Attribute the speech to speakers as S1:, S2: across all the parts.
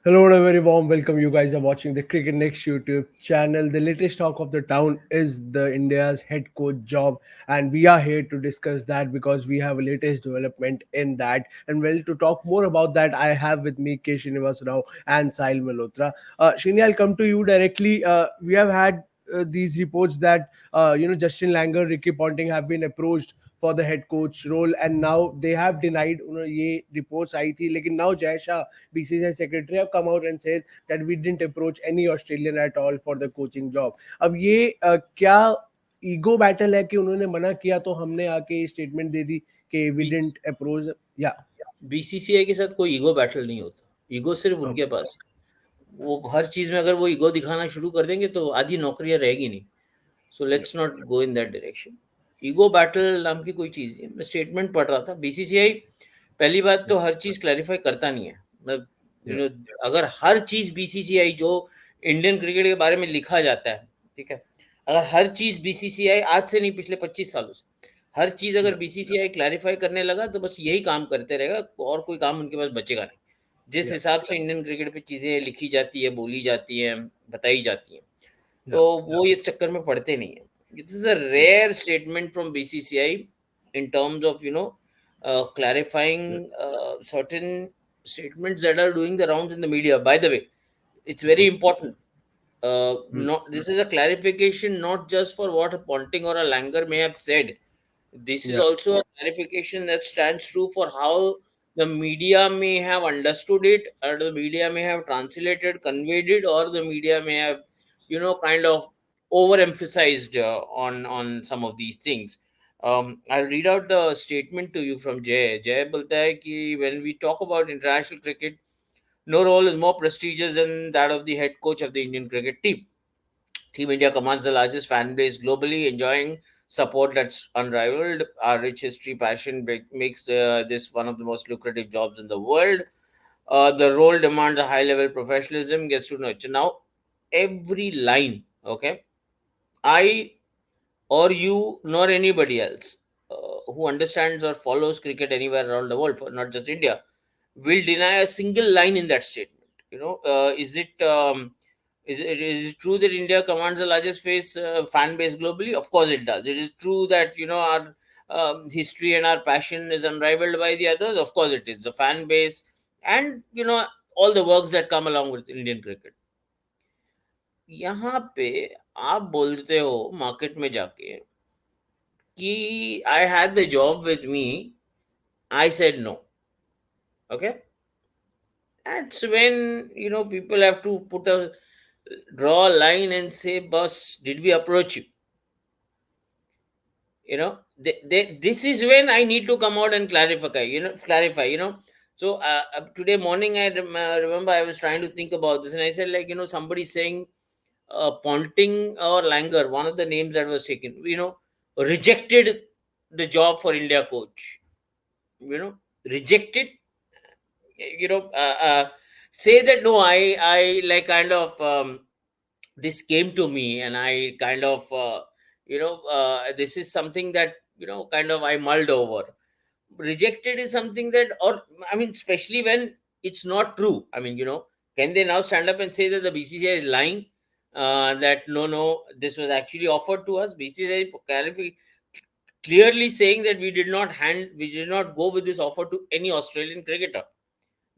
S1: Hello and a very warm welcome. You guys are watching the Cricket Next YouTube channel. The latest talk of the town is the India's head coach job, and we are here to discuss that because we have a latest development in that. And well, to talk more about that, I have with me K. Srinivas Rao and Sahil Malhotra. Shini, I'll come to you directly. We have had these reports that Justin Langer, Ricky Ponting have been approached for the head coach role, and now they have denied. ये reports आई थी, लेकिन now Jay Shah, BCCI secretary, have come out and said that we didn't approach any Australian at all for the coaching job. अब ये क्या ego battle है कि उन्होंने मना किया तो हमने आके स्टेटमेंट दे दी कि we didn't approach? या
S2: बीसीसीआई के साथ कोई ईगो बैटल नहीं होता। ईगो सिर्फ उनके पास है। वो हर चीज में अगर वो ईगो दिखाना शुरू कर देंगे तो आधी नौकरियां रहेगी नहीं। So let's not go in that direction. Ego battle नाम की कोई चीज नहीं। मैं स्टेटमेंट पढ़ रहा था। बीसीसीआई पहली बात तो हर चीज क्लैरिफाई करता नहीं है। मैं अगर हर चीज बीसीसीआई जो इंडियन क्रिकेट के बारे में लिखा जाता है, ठीक है, अगर हर चीज बीसीसीआई आज से नहीं पिछले 25 सालों से हर चीज अगर बीसीसीआई क्लैरिफाई करने लगा तो बस यही काम करते रहेगा और कोई काम उनके पास बचेगा नहीं। जिस हिसाब से इंडियन क्रिकेट पे चीजें लिखी जाती है, बोली जाती हैं, बताई जाती हैं, तो वो इस चक्कर में पड़ते नहीं है। It is a rare statement from BCCI in terms of clarifying certain statements that are doing the rounds in the media. By the way, it's very important. Not this is a clarification not just for what a Ponting or a Langer may have said. This is also a clarification that stands true for how the media may have understood it, or the media may have translated, conveyed it, or the media may have, kind of overemphasized on some of these things. I'll read out the statement to you from Jay. Jay बोलता है कि when we talk about international cricket, no role is more prestigious than that of the head coach of the Indian cricket team. Team India commands the largest fan base globally, enjoying support that's unrivaled. Our rich history, passion makes this one of the most lucrative jobs in the world. The role demands a high level professionalism, gets to nurture. Now, every line, okay, I or you nor anybody else who understands or follows cricket anywhere around the world, for not just India, will deny a single line in that statement. Is it true that India commands the largest fan base globally? Of course, it does. It is true that our history and our passion is unrivaled by the others. Of course, it is. The fan base and all the works that come along with Indian cricket. यहाँ पे आप बोलते हो market में जाके कि I had the job with me, I said no. Okay, that's when people have to draw a line and say, boss, did we approach you? This is when I need to come out and clarify. So today morning I remember I was trying to think about this, and I said, like, somebody saying Ponting or Langer, one of the names that was taken, rejected the job for India coach. Rejected. Say that no, I like kind of this came to me, and I kind of this is something that kind of I mulled over. Rejected is something that, or I mean, especially when it's not true. I mean, can they now stand up and say that the BCCI is lying? That no, this was actually offered to us. BCCI clearly saying that we did not go with this offer to any Australian cricketer.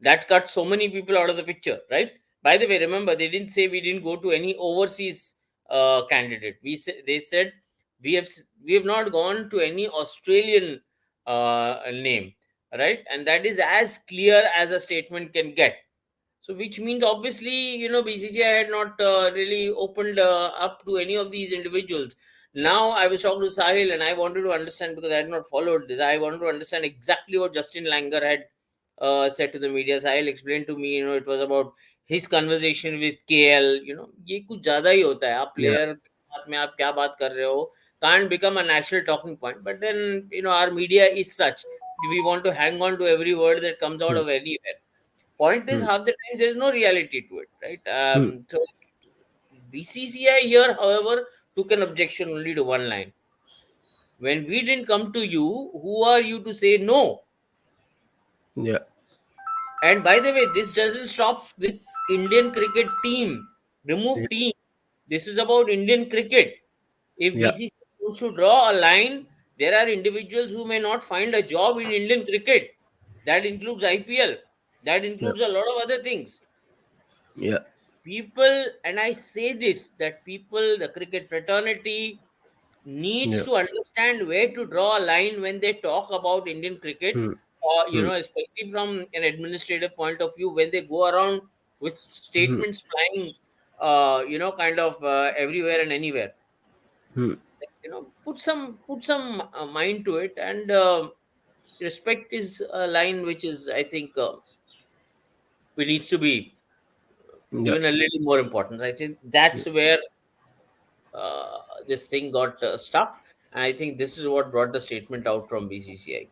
S2: That cut so many people out of the picture, right? By the way, remember, they didn't say we didn't go to any overseas candidate. They said we have not gone to any Australian name, right? And that is as clear as a statement can get. So, which means obviously, BCCI had not really opened up to any of these individuals. Now, I was talking to Sahil, and I wanted to understand, because I had not followed this. I wanted to understand exactly what Justin Langer had said to the media. Sahil explained to me, it was about his conversation with KL. ये कुछ ज़्यादा ही होता है. आप player के साथ में आप क्या बात कर रहे हो can't become a national talking point. But then, our media is such. We want to hang on to every word that comes out of anywhere. Point is, half the time there's no reality to it, right? So BCCI here, however, took an objection only to one line. When we didn't come to you, who are you to say no?
S1: Yeah.
S2: And by the way, this doesn't stop with Indian cricket team. Remove
S1: Yeah.
S2: team. This is about Indian cricket. If
S1: Yeah.
S2: BCCI wants to draw a line, there are individuals who may not find a job in Indian cricket. That includes IPL. That
S1: Yeah.
S2: includes a lot of other things.
S1: Yeah.
S2: People, and I say this, that people, the cricket fraternity, needs
S1: Yeah.
S2: to understand where to draw a line when they talk about Indian cricket,
S1: Hmm.
S2: or
S1: Hmm.
S2: especially from an administrative point of view, when they go around with
S1: Hmm.
S2: statements flying, kind of everywhere and anywhere.
S1: Hmm.
S2: Put some mind to it, and respect is a line which is, I think, we needs to be
S1: Yeah.
S2: given a little more importance. I think that's where uh, this thing got stuck. And I think this is what brought the statement out from BCCI.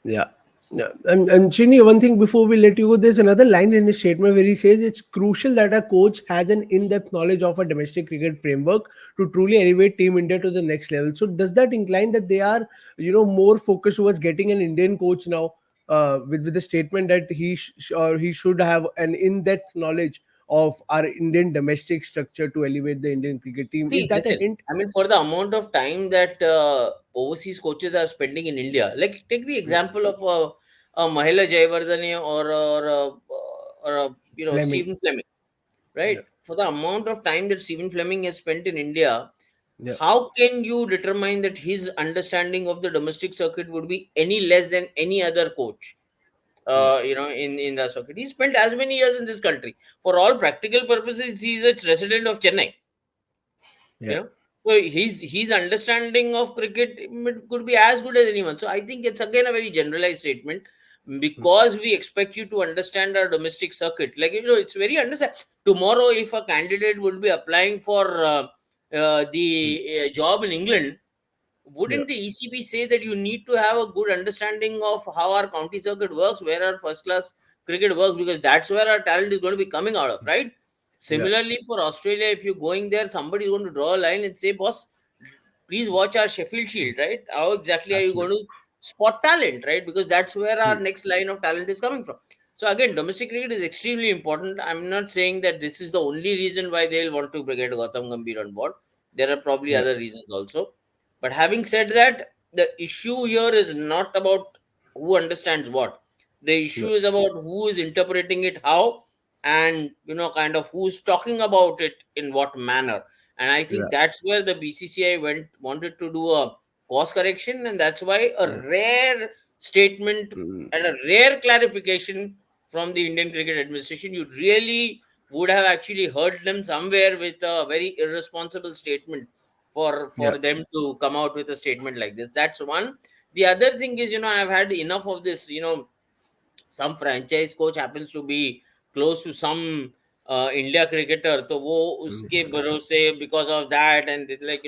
S1: Yeah. Yeah. And Srini, one thing before we let you go, there's another line in his statement where he says it's crucial that a coach has an in-depth knowledge of a domestic cricket framework to truly elevate Team India to the next level. So does that incline that they are, more focused towards getting an Indian coach now, with the statement that or he should have an in-depth knowledge of our Indian domestic structure to elevate the Indian cricket team? Is
S2: See,
S1: that a
S2: listen,
S1: hint?
S2: I mean, for the amount of time that overseas coaches are spending in India, like take the
S1: Yeah.
S2: example of a Mahela Jayawardene, or
S1: Fleming.
S2: Stephen Fleming, right?
S1: Yeah.
S2: For the amount of time that Stephen Fleming has spent in India,
S1: Yeah.
S2: how can you determine that his understanding of the domestic circuit would be any less than any other coach?
S1: Hmm.
S2: In the circuit, he spent as many years in this country. For all practical purposes, he is a resident of Chennai. you
S1: Yeah.
S2: know so his understanding of cricket could be as good as anyone. So I think it's again a very generalized statement,
S1: Hmm.
S2: because we expect you to understand our domestic circuit. Like, it's very understand. Tomorrow, if a candidate would be applying for the
S1: Hmm.
S2: job in England,
S1: Yeah.
S2: wouldn't the ECB say that you need to have a good understanding of how our county circuit works, where our first class cricket works, because that's where our talent is going to be coming out of, right?
S1: Yeah.
S2: Similarly, for Australia, if you're going there, somebody is going to draw a line and say, boss, please watch our Sheffield Shield, right? How exactly are you going
S1: Absolutely.
S2: to spot talent, right? Because that's where
S1: Hmm.
S2: our next line of talent is coming from. So again, domestic cricket is extremely important. I'm not saying that this is the only reason why they'll want to get Gautam Gambhir on board. There are probably
S1: Yeah.
S2: other reasons also. But having said that, the issue here is not about who understands what. The
S1: Yeah.
S2: issue is about who is interpreting it how, and kind of who's talking about it in what manner. And I think
S1: Yeah.
S2: that's where the BCCI wanted to do a course correction, and that's why a
S1: Mm.
S2: rare statement
S1: Mm.
S2: and a rare clarification from the Indian Cricket Administration. You really would have actually heard them somewhere with a very irresponsible statement for
S1: Yeah.
S2: them to come out with a statement like this. That's one. The other thing is, I've had enough of this. Some franchise coach happens to be close to some India cricketer, तो वो
S1: Mm.
S2: उसके भरोसे because of that, and it's like,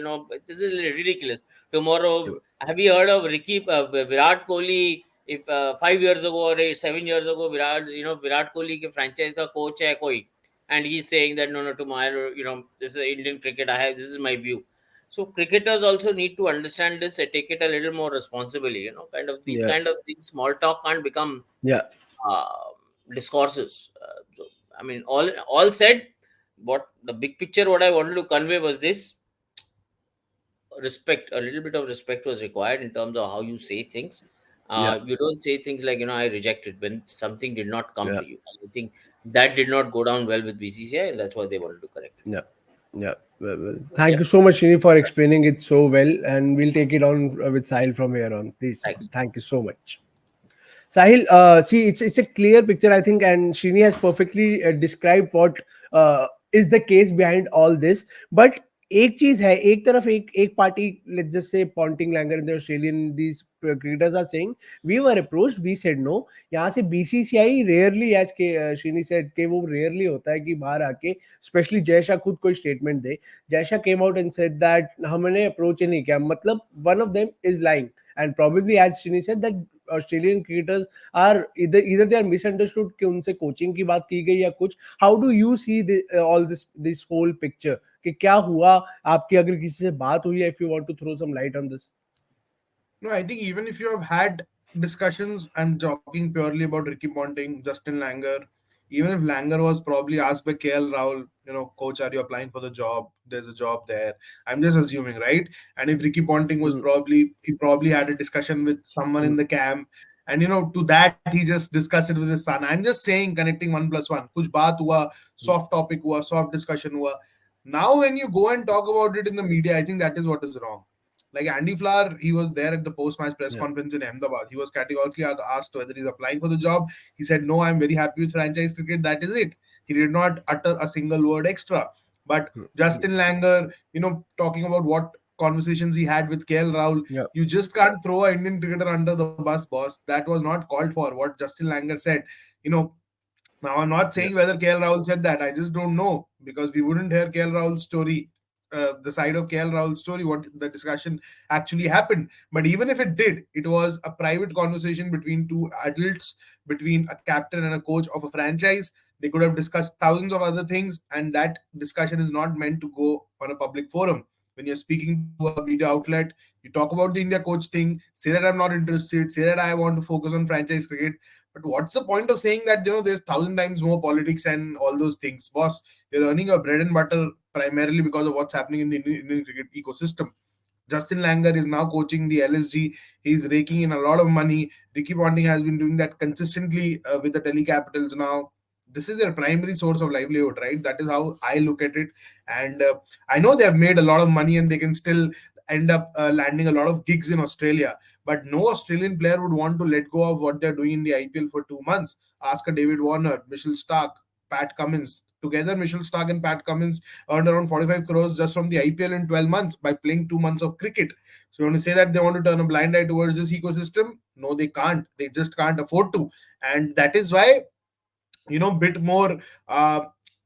S2: this is ridiculous.
S1: Yeah.
S2: Tomorrow, have you heard of Virat Kohli? If 5 years ago or 7 years ago, Virat Kohli के franchise का coach है कोई, and he's saying that no, tomorrow, this is Indian cricket. This is my view. So cricketers also need to understand this and take it a little more responsibly. Kind of these
S1: Yeah.
S2: kind of things. Small talk can't become
S1: Yeah.
S2: uh, discourses. So, I mean, all said, what the big picture, what I wanted to convey was this: respect. A little bit of respect was required in terms of how you say things.
S1: Yeah.
S2: You don't say things like, I reject it when something did not come
S1: Yeah.
S2: to you. I think that did not go down well with BCCI, and that's why they wanted to correct it.
S1: Yeah. Yeah. Well,
S2: Yeah,
S1: thank you so much, Shini, for explaining it so well. And we'll take it on with Sahil from here on. Please.
S2: thanks.
S1: Thank you so much. Sahil, see, it's a clear picture, I think, and Shini has perfectly described what is the case behind all this. But एक चीज है, एक तरफ एक party, let's just say Ponting, Langer and the Australian, these cricketers are saying we were approached, we said no. यहाँ से BCCI rarely, as के Shini said, कि वो rarely होता है कि बाहर आके, especially जय शाह खुद कोई statement they. Jay Shah came out and said that हमने approach ही नहीं किया. मतलब one of them is lying, and probably as Shini said that Australian cricketers are either they are misunderstood कि उनसे coaching की बात की गई या कुछ. How do you see all this whole picture कि क्या हुआ, आपकी अगर किसी से बात हुई है, if you want to throw some light on this?
S3: No, I think even if you have had discussions, I'm talking purely about Ricky Ponting, Justin Langer, even if Langer was probably asked by KL Rahul, coach, are you applying for the job? There's a job there. I'm just assuming, right? And if Ricky Ponting was
S1: Mm,
S3: he probably had a discussion with someone in
S1: mm,
S3: the camp. And to that he just discussed it with his son. I'm just saying, connecting one plus one. Kuch baat hua,
S1: mm.
S3: soft topic hua, soft discussion hua. Now, when you go and talk about it in the media, I think that is what is wrong. Like Andy Flower, he was there at the post-match press
S1: Yeah.
S3: conference in Ahmedabad. He was categorically asked whether he's applying for the job. He said, "No, I'm very happy with franchise cricket. That is it." He did not utter a single word extra. But
S1: Mm, mm.
S3: Justin Langer, talking about what conversations he had with KL Rahul,
S1: Yeah.
S3: you just can't throw an Indian cricketer under the bus, boss. That was not called for. What Justin Langer said, you know, now, I'm not
S1: Yeah.
S3: saying whether KL Rahul said that. I just don't know because we wouldn't hear KL Rahul's story, the side of KL Rahul's story, what the discussion actually happened. But even if it did, it was a private conversation between two adults, between a captain and a coach of a franchise. They could have discussed thousands of other things, and that discussion is not meant to go on a public forum. When you're speaking to a media outlet, you talk about the India coach thing, say that I'm not interested, say that I want to focus on franchise cricket, but what's the point of saying that there's thousand times more politics and all those things, boss? You're earning your bread and butter primarily because of what's happening in the Indian cricket ecosystem. Justin Langer is now coaching the LSG. He's raking in a lot of money. Ricky Ponting has been doing that consistently with the Delhi Capitals now. This is their primary source of livelihood, right? That is how I look at it. And I know they have made a lot of money and they can still end up landing a lot of gigs in Australia. But no Australian player would want to let go of what they're doing in the IPL for 2 months. Ask a David Warner, Mitchell Stark, Pat Cummins. Together, Mitchell Stark and Pat Cummins earned around 45 crores just from the IPL in 12 months by playing 2 months of cricket. So, you want to say that they want to turn a blind eye towards this ecosystem? No, they can't. They just can't afford to. And that is why bit more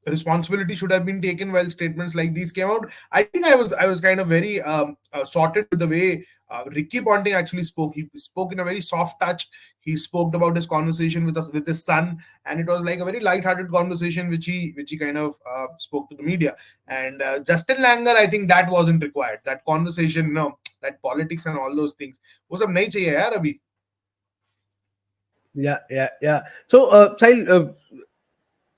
S3: responsibility should have been taken while statements like these came out. I think I was kind of very sorted with the way Ricky Ponting actually spoke. He spoke in a very soft touch. He spoke about his conversation with us with his son, and it was like a very light-hearted conversation which he kind of spoke to the media. And Justin Langer, I think that wasn't required. That conversation, that politics and all those things, वो सब नहीं चाहिए यार अभी.
S1: Yeah, yeah, yeah. So, Sahil,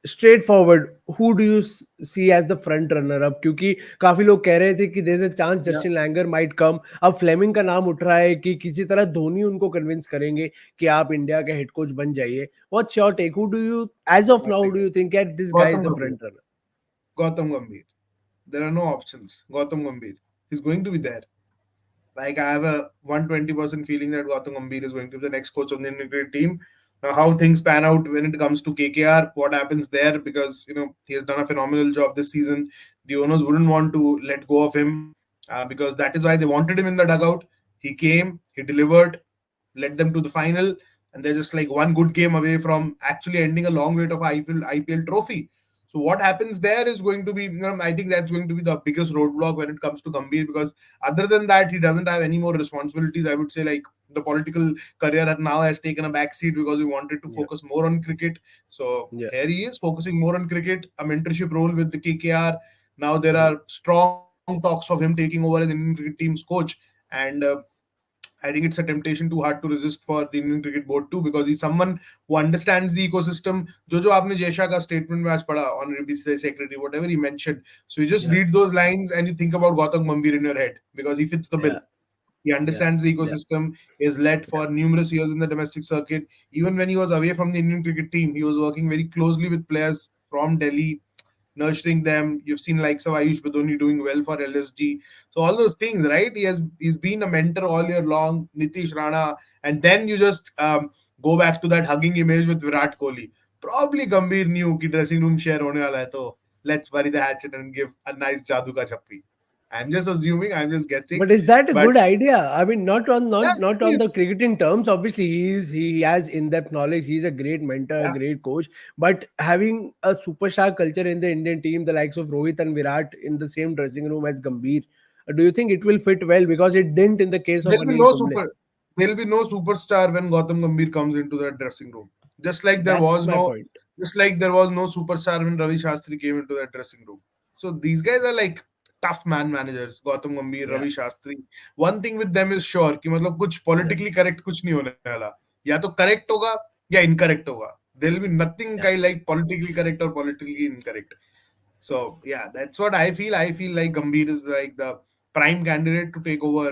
S1: straightforward, who do you see as the front runner up? क्योंकि काफी लोग कह रहे थे कि there's a chance
S3: Yeah.
S1: Justin Langer might come. अब फ्लेमिंग का नाम उठ रहा है कि किसी तरह धोनी उनको कन्विंस करेंगे कि आप इंडिया के हेड कोच बन जाइए. What's your take? Who do you, as of now, who do you think that this guy is
S3: Gautam
S1: the
S3: Gambhir.
S1: front runner?
S3: Gautam Gambhir. There are no options. Gautam Gambhir. He's going to be there. Like I have a 120% feeling that Gautam Gambhir is going to be the next coach of the Indian cricket team. Now, how things pan out when it comes to KKR, what happens there, because he has done a phenomenal job this season. The owners wouldn't want to let go of him because that is why they wanted him in the dugout. He came, he delivered, led them to the final, and they're just like one good game away from actually ending a long wait of IPL trophy. So what happens there is going to be, I think that's going to be the biggest roadblock when it comes to Gambhir, because other than that, he doesn't have any more responsibilities. I would say like the political career now has taken a backseat because he wanted to
S1: Yeah,
S3: focus more on cricket. So
S1: yeah,
S3: here he is focusing more on cricket, a mentorship role with the KKR. Now there
S1: mhm,
S3: are strong talks of him taking over as Indian cricket team's coach. And I think it's a temptation too hard to resist for the Indian Cricket Board too, because he's someone who understands the ecosystem. जो आपने Jay Shah का statement में आज पढ़ा, honorary BCCI secretary, whatever he mentioned. So you just
S1: yeah,
S3: read those lines and you think about Gautam Gambhir in your head because he fits the bill.
S1: yeah,
S3: He
S1: yeah,
S3: understands the
S1: yeah,
S3: ecosystem. He has led
S1: yeah.
S3: for numerous years in the domestic circuit. Even when he was away from the Indian cricket team, he was working very closely with players from Delhi, nurturing them. You've seen likes of Ayush Badoni doing well for LSG. So all those things, right? He's been a mentor all year long. Nitish Rana, and then you just go back to that hugging image with Virat Kohli. Probably Gambhir knew कि dressing room share होने वाला है, तो let's bury the hatchet and give a nice जादू का छप्पी. I'm just assuming. I'm just guessing.
S1: But is that a
S3: But
S1: good idea? I mean, not on
S3: yeah,
S1: not
S3: it
S1: on
S3: is.
S1: the cricketing terms. Obviously, he has in-depth knowledge. He's a great mentor, a
S3: Yeah.
S1: great coach. But having a superstar culture in the Indian team, the likes of Rohit and Virat in the same dressing room as Gambhir, do you think it will fit well? Because it didn't in the case of
S3: There'll be
S1: Anil
S3: no
S1: Kumble.
S3: super. There'll be no superstar when Gautam Gambhir comes into that dressing room. Just like there
S1: That's
S3: was
S1: my
S3: no,
S1: point.
S3: just like there was no superstar when Ravi Shastri came into that dressing room. So these guys are like tough man managers. Gautam Gambhir,
S1: Yeah,
S3: Ravi Shastri. One thing with them is sure कि मतलब कुछ
S1: yeah,
S3: politically correct कुछ नहीं होने वाला. या तो correct होगा या incorrect होगा. There'll be nothing
S2: Yeah.
S3: kind like politically correct or politically incorrect. So yeah, that's what I feel. I feel like Gambhir is like the prime candidate to take over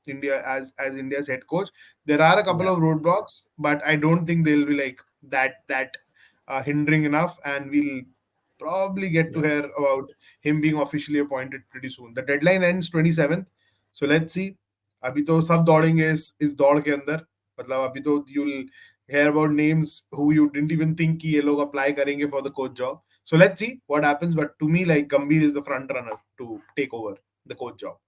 S3: India as India's head coach. There are a couple
S1: Yeah.
S3: of roadblocks, but I don't think they'll be like that hindering enough, and we'll probably get to
S1: Yeah.
S3: hear about him being officially appointed pretty soon. The deadline ends 27th, so let's see. अभी तो सब दौड़ेंगे इस दौड़ के अंदर. मतलब अभी तो you'll hear about names who you didn't even think कि ये लोग apply करेंगे for the coach job. So let's see what happens. But to me, like Gambhir is the front runner to take over the coach job.